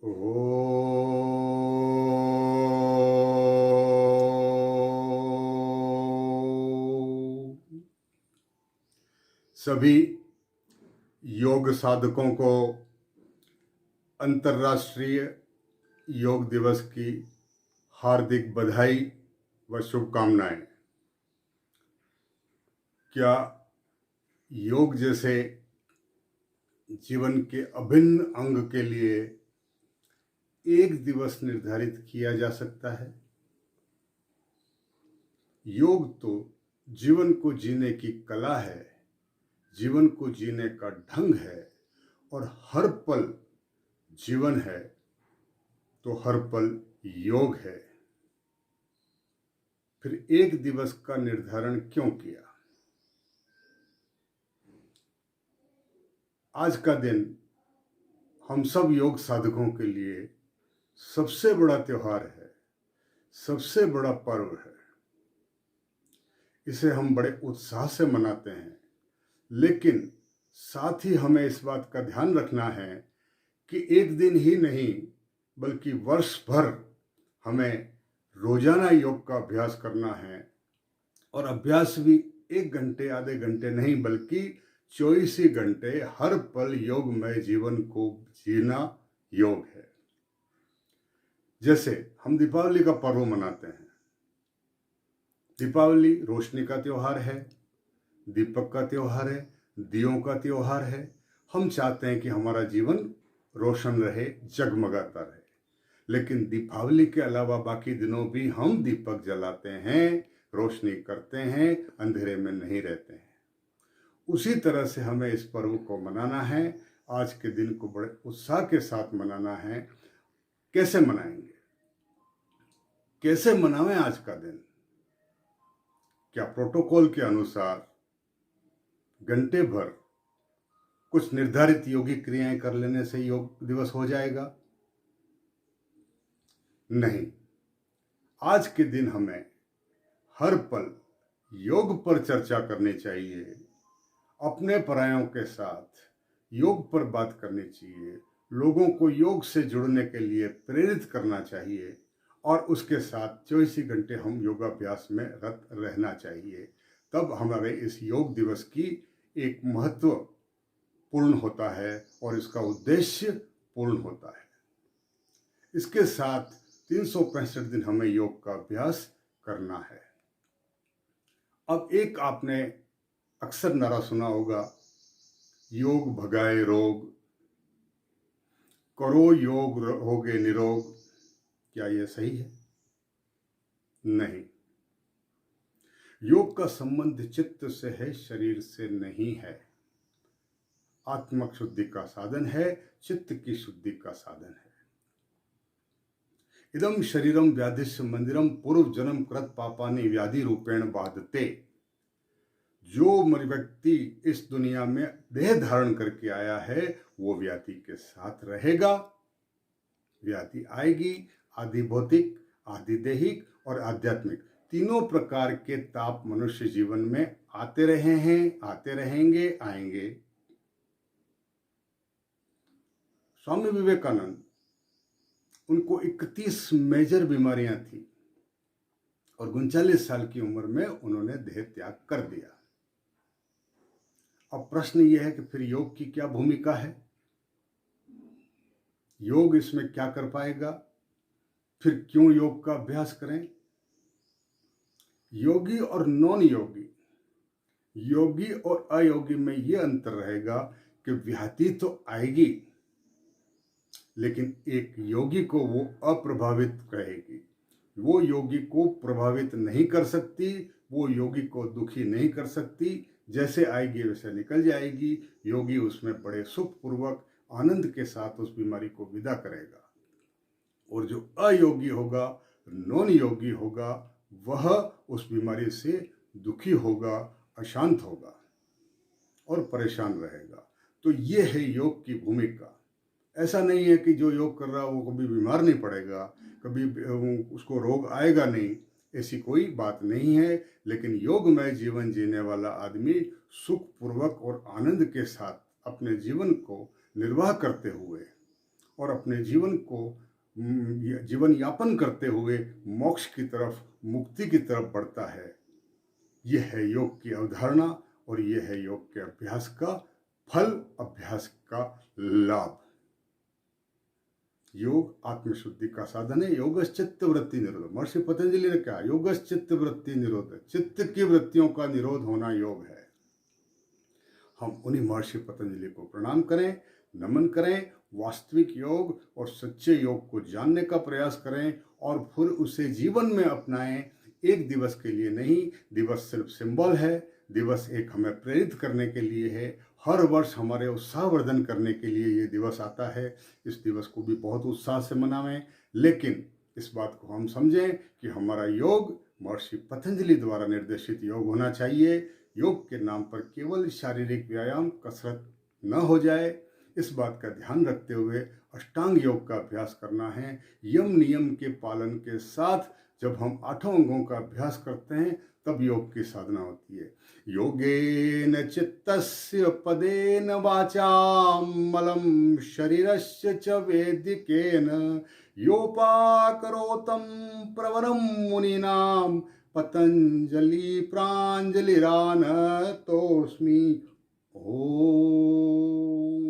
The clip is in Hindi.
सभी योग साधकों को अंतर्राष्ट्रीय योग दिवस की हार्दिक बधाई व शुभकामनाएं। क्या योग जैसे जीवन के अभिन्न अंग के लिए एक दिवस निर्धारित किया जा सकता है? योग तो जीवन को जीने की कला है, जीवन को जीने का ढंग है, और हर पल जीवन है तो हर पल योग है। फिर एक दिवस का निर्धारण क्यों किया? आज का दिन हम सब योग साधकों के लिए सबसे बड़ा त्योहार है, सबसे बड़ा पर्व है। इसे हम बड़े उत्साह से मनाते हैं, लेकिन साथ ही हमें इस बात का ध्यान रखना है कि एक दिन ही नहीं बल्कि वर्ष भर हमें रोजाना योग का अभ्यास करना है। और अभ्यास भी 1 घंटे आधे घंटे नहीं बल्कि 24 ही घंटे हर पल योगमय जीवन को जीना योग है। जैसे हम दीपावली का पर्व मनाते हैं। दीपावली रोशनी का त्योहार है, दीपक का त्योहार है, दियों का त्योहार है। हम चाहते हैं कि हमारा जीवन रोशन रहे, जगमगाता रहे। लेकिन दीपावली के अलावा बाकी दिनों भी हम दीपक जलाते हैं, रोशनी करते हैं, अंधेरे में नहीं रहते हैं। उसी तरह से हमें इस पर्व को मनाना है। आज के दिन को बड़े उत्साह के साथ मनाना है। कैसे मनाएंगे, कैसे मनावें आज का दिन? क्या प्रोटोकॉल के अनुसार घंटे भर कुछ निर्धारित योगी क्रियाएं कर लेने से योग दिवस हो जाएगा? नहीं। आज के दिन हमें हर पल योग पर चर्चा करनी चाहिए, अपने परायों के साथ योग पर बात करनी चाहिए, लोगों को योग से जुड़ने के लिए प्रेरित करना चाहिए, और उसके साथ 24 घंटे हम योगाभ्यास में रत रहना चाहिए। तब हमारे इस योग दिवस की एक महत्व पूर्ण होता है और इसका उद्देश्य पूर्ण होता है। इसके साथ 365 दिन हमें योग का अभ्यास करना है। अब एक आपने अक्सर नारा सुना होगा, योग भगाए रोग, करो योग होगे निरोग। क्या यह सही है? नहीं। योग का संबंध चित्त से है, शरीर से नहीं है। आत्मक शुद्धि का साधन है, चित्त की शुद्धि का साधन है। इदम शरीरम व्याधिश्च मंदिरम पूर्व जन्म कृत पापानि व्याधि रूपेण बाधते। जो व्यक्ति इस दुनिया में देह धारण करके आया है वो व्याधि के साथ रहेगा। व्याधि आएगी। आदि भौतिक, आदि दैहिक और आध्यात्मिक, तीनों प्रकार के ताप मनुष्य जीवन में आते रहे हैं, आते रहेंगे, आएंगे। स्वामी विवेकानंद, उनको 31 मेजर बीमारियां थी और 39 साल की उम्र में उन्होंने देह त्याग कर दिया। अब प्रश्न यह है कि फिर योग की क्या भूमिका है? योग इसमें क्या कर पाएगा? फिर क्यों योग का अभ्यास करें? योगी और नॉन योगी, योगी और अयोगी में यह अंतर रहेगा कि व्याधि तो आएगी, लेकिन एक योगी को वो अप्रभावित रहेगी। वो योगी को प्रभावित नहीं कर सकती, वो योगी को दुखी नहीं कर सकती। जैसे आएगी वैसे निकल जाएगी। योगी उसमें बड़े सुखपूर्वक आनंद के साथ उस बीमारी को विदा करेगा। और जो अयोगी होगा, नॉन योगी होगा, वह उस बीमारी से दुखी होगा, अशांत होगा और परेशान रहेगा। तो ये है योग की भूमिका। ऐसा नहीं है कि जो योग कर रहा है वो कभी बीमार नहीं पड़ेगा, कभी उसको रोग आएगा नहीं, ऐसी कोई बात नहीं है। लेकिन योगमय जीवन जीने वाला आदमी सुखपूर्वक और आनंद के साथ अपने जीवन को निर्वाह करते हुए और अपने जीवन को जीवन यापन करते हुए मोक्ष की तरफ, मुक्ति की तरफ बढ़ता है। यह है योग की अवधारणा और यह है योग के अभ्यास का फल, अभ्यास का लाभ। योग आत्मशुद्धि का साधन है। योगश्चित्त वृत्ति निरोध, महर्षि पतंजलि ने कहा योगश्चित्त वृत्ति निरोध, चित्त की वृत्तियों का निरोध होना योग है। हम उन्हीं महर्षि पतंजलि को प्रणाम करें, नमन करें, वास्तविक योग और सच्चे योग को जानने का प्रयास करें और फिर उसे जीवन में अपनाएं। एक दिवस के लिए नहीं, दिवस सिर्फ सिंबल है, दिवस एक हमें प्रेरित करने के लिए है। हर वर्ष हमारे उत्साहवर्धन करने के लिए ये दिवस आता है। इस दिवस को भी बहुत उत्साह से मनावें, लेकिन इस बात को हम समझें कि हमारा योग महर्षि पतंजलि द्वारा निर्देशित योग होना चाहिए। योग के नाम पर केवल शारीरिक व्यायाम, कसरत न हो जाए, इस बात का ध्यान रखते हुए अष्टांग योग का अभ्यास करना है। यम नियम के पालन के साथ जब हम 8 अंगों का अभ्यास करते हैं तब योग की साधना होती है। योगेन चित्तस्य पदेन वाचाम मलं शरीरस्य च वेदिकेन योपाकरोतं प्रवरं मुनीनां पतंजलि प्रांजलिरानतोस्मि। ओम।